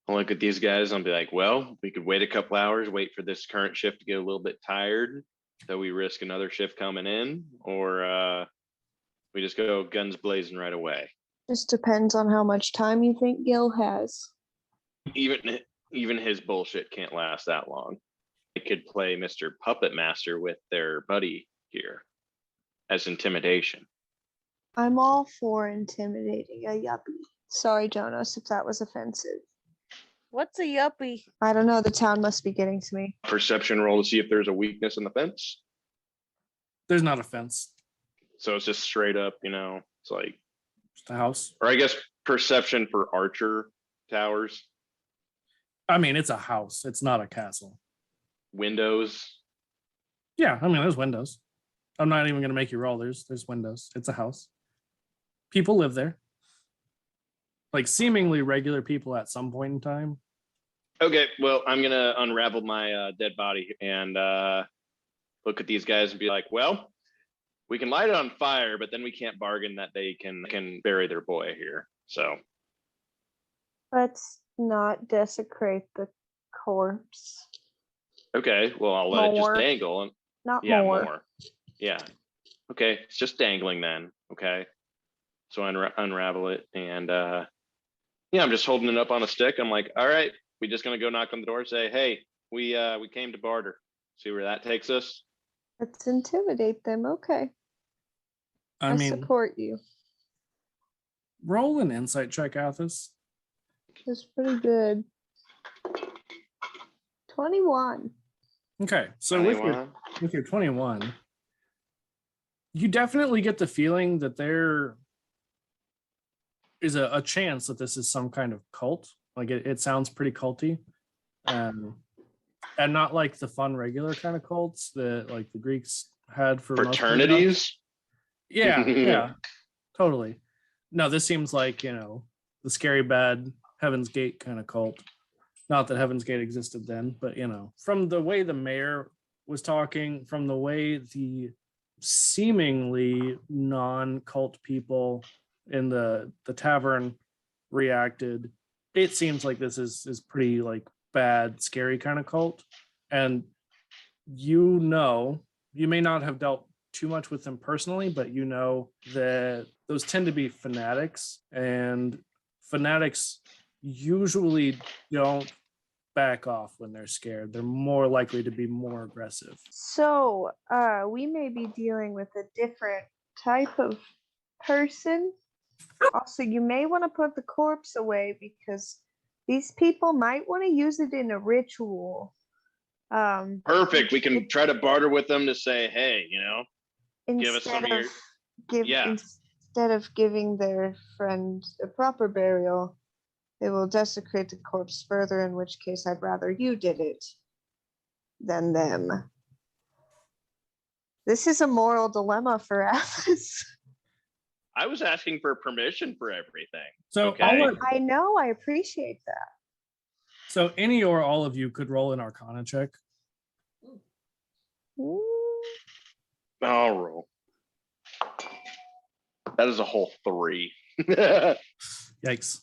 I'll look at these guys and I'll be like, well, we could wait a couple hours, wait for this current shift to get a little bit tired, so we risk another shift coming in, or we just go guns blazing right away. just depends on how much time you think Gill has. Even his bullshit can't last that long. They could play Mr. Puppet Master with their buddy here as intimidation. I'm all for intimidating a yuppie. Sorry, Jonas, if that was offensive. What's a yuppie? I don't know, the town must be getting to me. Perception roll to see if there's a weakness in the fence. There's not a fence. So it's just straight up, it's like, Just a house. or I guess perception for archer towers, I mean, it's a house. It's not a castle. windows. Yeah, I mean, there's windows. I'm not even gonna make you roll. There's windows. It's a house. People live there. Like seemingly regular people at some point in time. Okay, well, I'm gonna unravel my dead body and look at these guys and be like, well, we can light it on fire, but then we can't bargain that they can bury their boy here. So Let's not desecrate the corpse. okay, well, I'll let it just More. dangle. And Not yeah, more. more. Yeah. Okay, it's just dangling then. Okay. So unravel it, and yeah, I'm just holding it up on a stick. I'm like, all right, we just gonna go knock on the door, say, hey, we came to barter. See where that takes us. Let's intimidate them. Okay. I mean, support you. roll an insight check, Athos. That's pretty good. 21. Okay, so with Anyone? your 21, you definitely get the feeling that there is a chance that this is some kind of cult. Like it sounds pretty culty, and not like the fun regular kind of cults that like the Greeks had for most of their jobs. Fraternities. Yeah, totally. No, this seems like the scary bed Heaven's Gate kind of cult. Not that Heaven's Gate existed then, but from the way the mayor was talking, from the way the seemingly non-cult people in the tavern reacted, it seems like this is pretty like bad, scary kind of cult. And you may not have dealt too much with them personally, but that those tend to be fanatics, and fanatics usually don't back off when they're scared. They're more likely to be more aggressive. So, we may be dealing with a different type of person. Also, you may want to put the corpse away because these people might want to use it in a ritual. Perfect. We can try to barter with them to say, hey, give us some of your. Instead of giving their friend a proper burial, they will desecrate the corpse further, in which case I'd rather you did it than them. This is a moral dilemma for us. I was asking for permission for everything. So okay. I know, I appreciate that. So any or all of you could roll an Arcana check. Ooh. I'll roll. That is a whole 3. Yikes.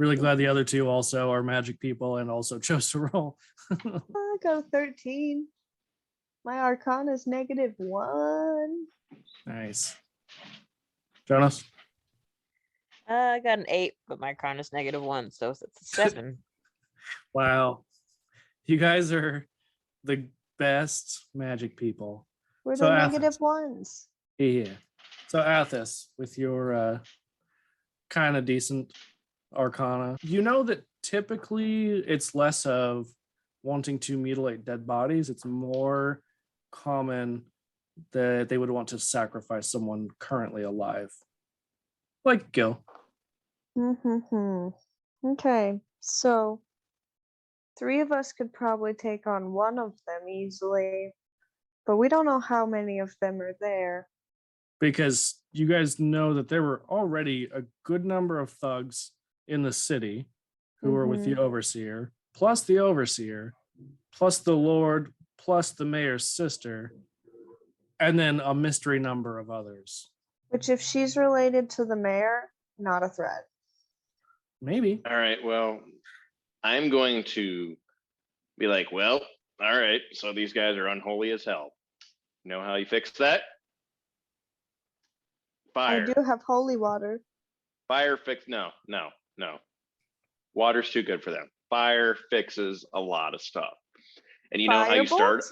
Really glad the other two also are magic people and also chose to roll. I got a 13. My Arcana is -1. Nice. Jonas? I got an 8, but my Arcana is -1, so it's a 7. Wow. You guys are the best magic people. We're So the Athens. -1s. Yeah. So Athos, with your kind of decent Arcana, you know that typically it's less of wanting to mutilate dead bodies. It's more common that they would want to sacrifice someone currently alive, like Gill. Okay, so 3 of us could probably take on one of them easily, but we don't know how many of them are there. Because you guys know that there were already a good number of thugs in the city who were with the overseer, plus the overseer, plus the Lord, plus the mayor's sister, and then a mystery number of others. Which, if she's related to the mayor, not a threat. Maybe. All right. Well, I'm going to be like, well, all right. So these guys are unholy as hell. You know how you fix that? Fire. I do have holy water. Fire fix. No. Water's too good for them. Fire fixes a lot of stuff. And you know how you start?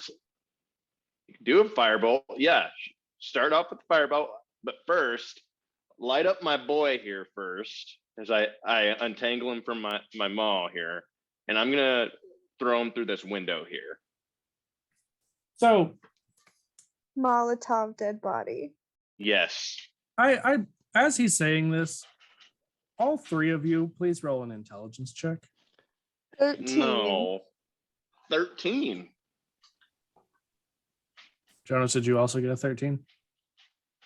You can do a firebolt. Yeah. Start off with the firebolt. But first, light up my boy here first, as I untangle him from my maw here. And I'm going to throw him through this window here. So Molotov dead body. Yes. I as he's saying this, all 3 of you, please roll an intelligence check. 13. No. 13. Jonas, did you also get a 13?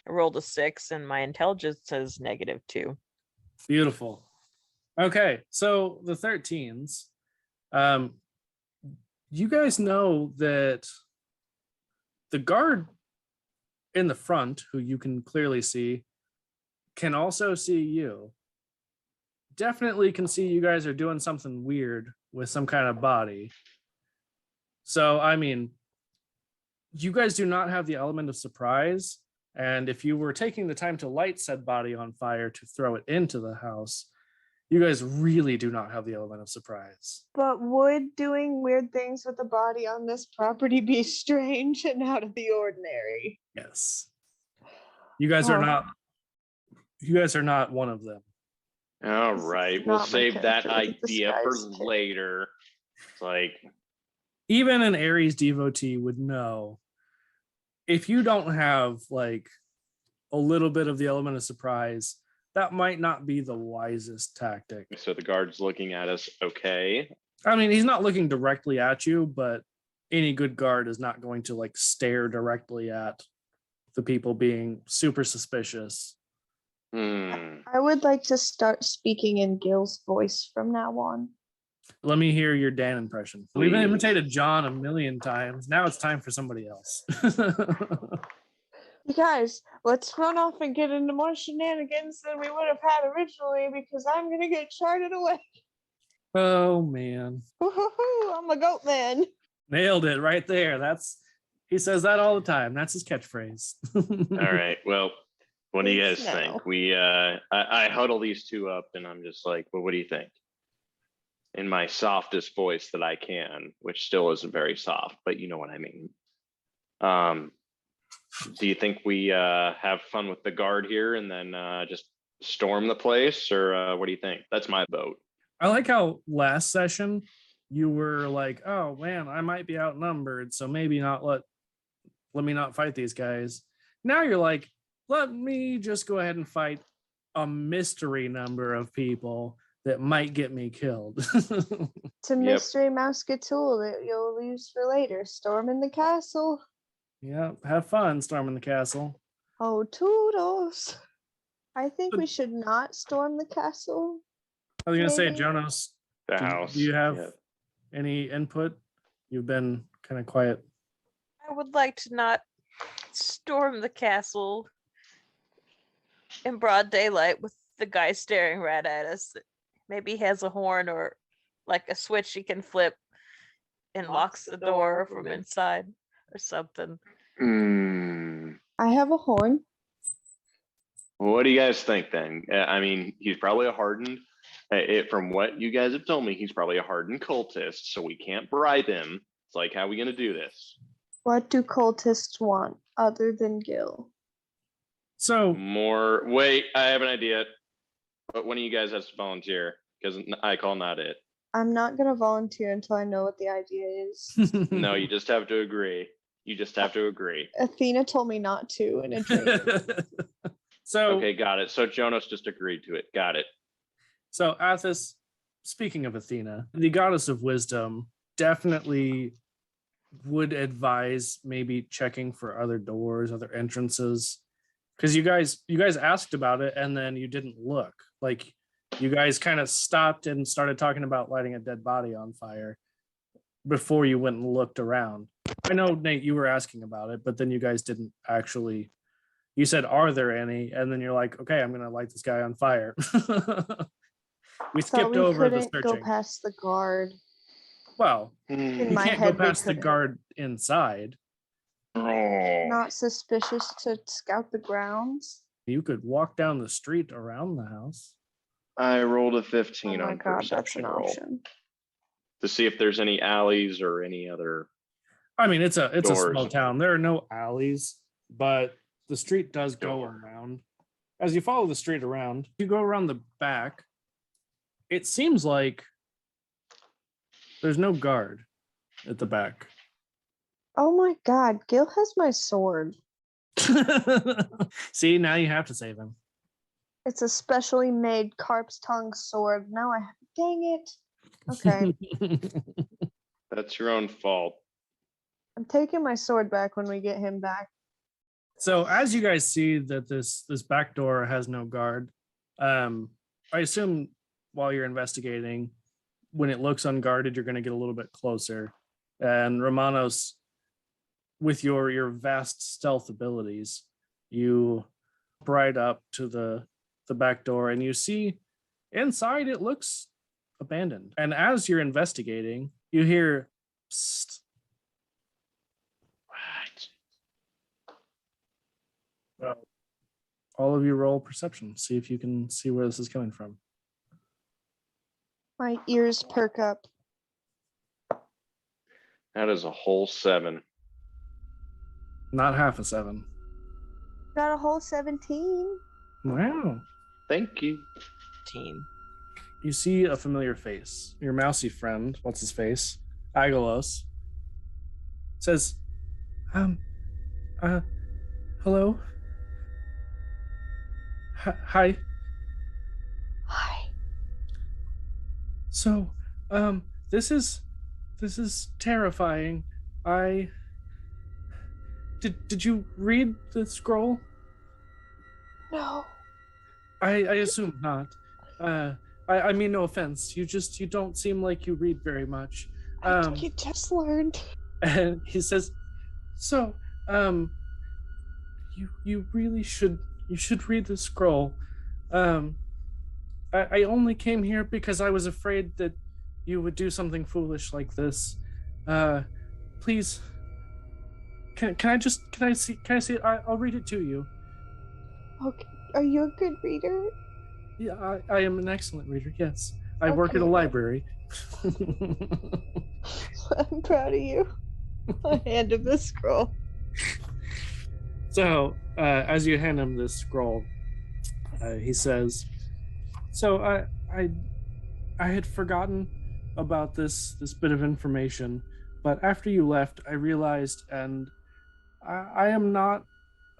I rolled a 6, and my intelligence says -2. Beautiful. Okay, so the 13s. You guys know that the guard in the front, who you can clearly see, can also see you. Definitely can see you guys are doing something weird with some kind of body. So, I mean, you guys do not have the element of surprise. And if you were taking the time to light said body on fire to throw it into the house, you guys really do not have the element of surprise. But would doing weird things with the body on this property be strange and out of the ordinary? Yes. You guys are not one of them. All right. We'll save that idea for later. It's like, even an Aries devotee would know, if you don't have like a little bit of the element of surprise, that might not be the wisest tactic. so the guard's looking at us. Okay. I mean, he's not looking directly at you, but any good guard is not going to like stare directly at the people being super suspicious I would like to start speaking in Gill's voice from now on. Let me hear your Dan impression. We've Please. imitated John a million times. Now it's time for somebody else. You guys, let's run off and get into more shenanigans than we would have had originally because I'm gonna get charted away. Oh man. Woo-hoo-hoo, I'm a goat man. Nailed it right there. He says that all the time. That's his catchphrase. All right. Well, what do you guys Thanks, now. think? I huddle these two up and I'm just like, well, what do you think? In my softest voice that I can, which still isn't very soft, but you know what I mean. Do you think we have fun with the guard here and then just storm the place, or what do you think? That's my vote. I like how last session you were like, oh man, I might be outnumbered, so maybe not let me not fight these guys. Now you're like, let me just go ahead and fight a mystery number of people that might get me killed. It's a mystery tool that you'll use for later. Storming the castle. Yeah, have fun storming the castle. Oh, toodles. I think we should not storm the castle. I was gonna say, Maybe. Jonas, The house. do you have yeah. any input? You've been kind of quiet. I would like to not storm the castle in broad daylight with the guy staring right at us. Maybe he has a horn or like a switch he can flip and locks the door from inside or something. I have a horn. What do you guys think then? I mean, he's probably a hardened. From what you guys have told me, he's probably a hardened cultist, so we can't bribe him. It's like, how are we gonna do this? What do cultists want other than Gill? So Wait, I have an idea. But one of you guys has to volunteer because I call not it. I'm not going to volunteer until I know what the idea is. No, you just have to agree. You just have to agree. Athena told me not to in a dream. So Okay, got it. So Jonas just agreed to it. Got it. So Athos, speaking of Athena, the goddess of wisdom, definitely would advise maybe checking for other doors, other entrances. Because you guys asked about it and then you didn't look. Like you guys kind of stopped and started talking about lighting a dead body on fire before you went and looked around. I know, Nate, you were asking about it, but then you guys didn't actually. You said, "Are there any?" And then you're like, "Okay, I'm gonna light this guy on fire." We skipped over the searching. Go past the guard. Well, In you my can't go head, we past the couldn't. guard inside. Not suspicious to scout the grounds. You could walk down the street around the house. I rolled a Oh 15 my on god, that's perception an roll option. to see if there's any alleys or any other. I mean, it's a Doors. small town. There are no alleys, but the street does go Door. around. As you follow the street around, you go around the back. It seems like there's no guard at the back. Oh my god, Gil has my sword. See, now you have to save him. It's a specially made carp's tongue sword. Now dang it. Okay, That's your own fault. I'm taking my sword back when we get him back. So as you guys see that this back door has no guard, I assume while you're investigating, when it looks unguarded, you're going to get a little bit closer. And Romanos, with your vast stealth abilities, you right up to the back door and you see inside it looks abandoned. And as you're investigating, you hear psst. What? All of you roll perception. See if you can see where this is coming from. My ears perk up. That is a whole 7. Not half a 7. Got a whole 17. Wow. Thank you. Team. You see a familiar face. Your mousy friend, what's his face? Agalos. Says, hello? Hi. Hi. So, this is terrifying. Did you read the scroll? No. I assume not. I mean no offense. You don't seem like you read very much. You just learned. And he says, so, you really should read the scroll. I only came here because I was afraid that you would do something foolish like this. Please, can I see it? I'll read it to you. Okay. Are you a good reader? Yeah, I am an excellent reader. Yes, I work at a Okay. library. I'm proud of you. I hand him the scroll. So, as you hand him this scroll, he says, "So I had forgotten about this bit of information, but after you left, I realized, and I am not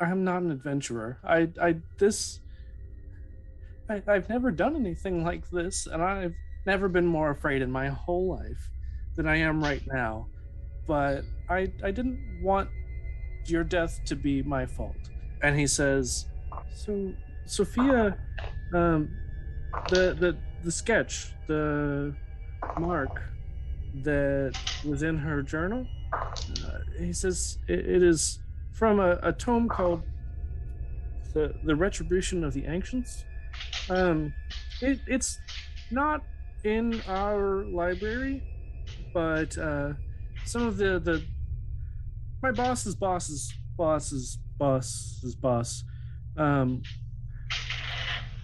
an adventurer. I've never done anything like this, and I've never been more afraid in my whole life than I am right now. But I didn't want your death to be my fault." And he says, "So Sophia, um, the sketch, the mark that was in her journal, he says it is from a tome called the Retribution of the Ancients. It's not in our library, but some of the my boss's boss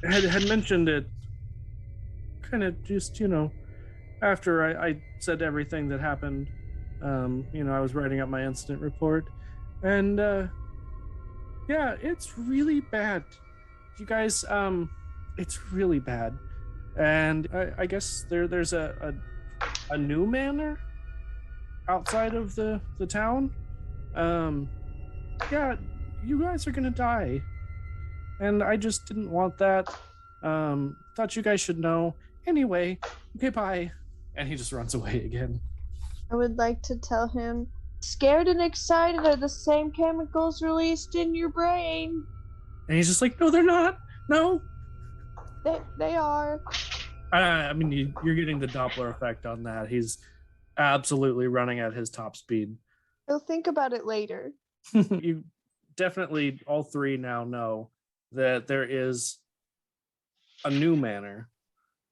had mentioned it, kind of just after I said everything that happened. I was writing up my incident report, and yeah, it's really bad. You guys, it's really bad. And I guess there's a new manor outside of the town. Um, yeah, you guys are gonna die, and I just didn't want that. Thought you guys should know. Anyway, okay, bye. And he just runs away again. I would like to tell him, scared and excited are the same chemicals released in your brain. And he's just like, no, they're not. No. They are. I mean, you're getting the Doppler effect on that. He's absolutely running at his top speed. He'll think about it later. You definitely, all three now know that there is a new manor.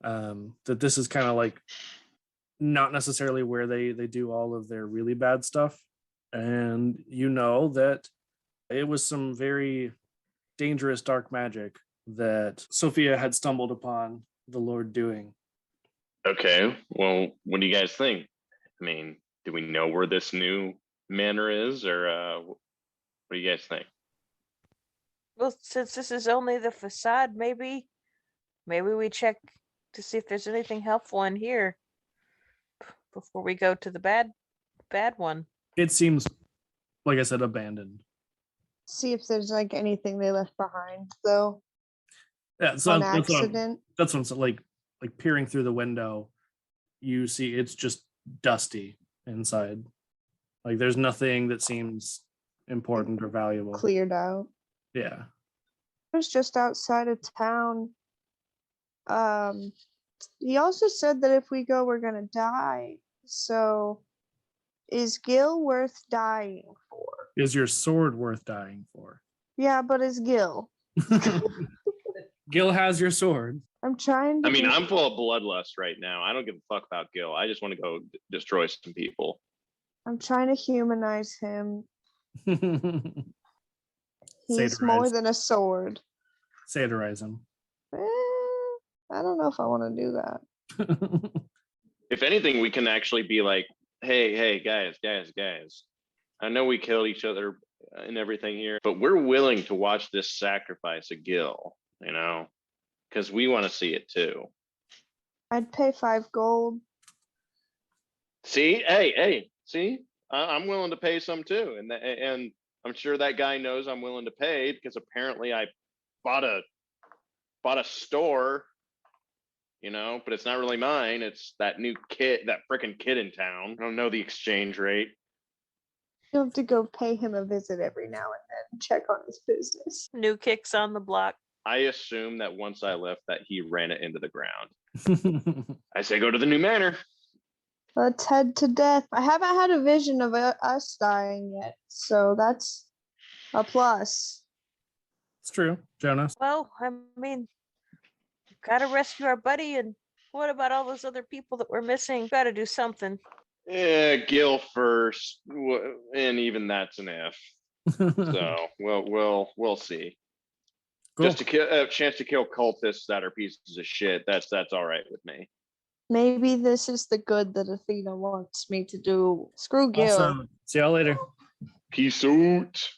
That this is kind of like not necessarily where they do all of their really bad stuff. And you know that it was some very dangerous dark magic that Sophia had stumbled upon the Lord doing. Okay, well, what do you guys think? I mean, do we know where this new manor is, or what do you guys think? Well, since this is only the facade, maybe we check to see if there's anything helpful in here before we go to the bad one. It seems, like I said, abandoned. See if there's like anything they left behind, though. Yeah, so on accident. That's what I'm like peering through the window. You see, it's just dusty inside. Like there's nothing that seems important or valuable. Cleared out. Yeah. It was just outside of town. He also said that if we go, we're gonna die. So, is Gill worth dying for? Is your sword worth dying for? Yeah, but is Gill? Gill has your sword. I'm trying to. I mean, I'm full of bloodlust right now. I don't give a fuck about Gill. I just want to go destroy some people. I'm trying to humanize him. He's Satirize. more than a sword. Satirize him. I don't know if I want to do that. If anything, we can actually be like, hey, guys. I know we killed each other and everything here, but we're willing to watch this sacrifice of Gill, because we want to see it too. I'd pay 5 gold. See, hey, see, I'm willing to pay some too, and I'm sure that guy knows I'm willing to pay because apparently I bought a store, but it's not really mine. It's that new kid, that freaking kid in town. I don't know the exchange rate. You'll have to go pay him a visit every now and then, check on his business. New kicks on the block. I assume that once I left that he ran it into the ground. I say go to the new manor. Let's head to death. I haven't had a vision of us dying yet, so that's a plus. It's true, Jonas. Well, I mean, gotta rescue our buddy, and what about all those other people that we're missing? Gotta do something. Yeah, Gill first, and even that's an if. So we'll see. Cool. Just to kill a chance to kill cultists that are pieces of shit. That's all right with me. Maybe this is the good that Athena wants me to do. Screw Gill. Awesome. See y'all later. Peace out.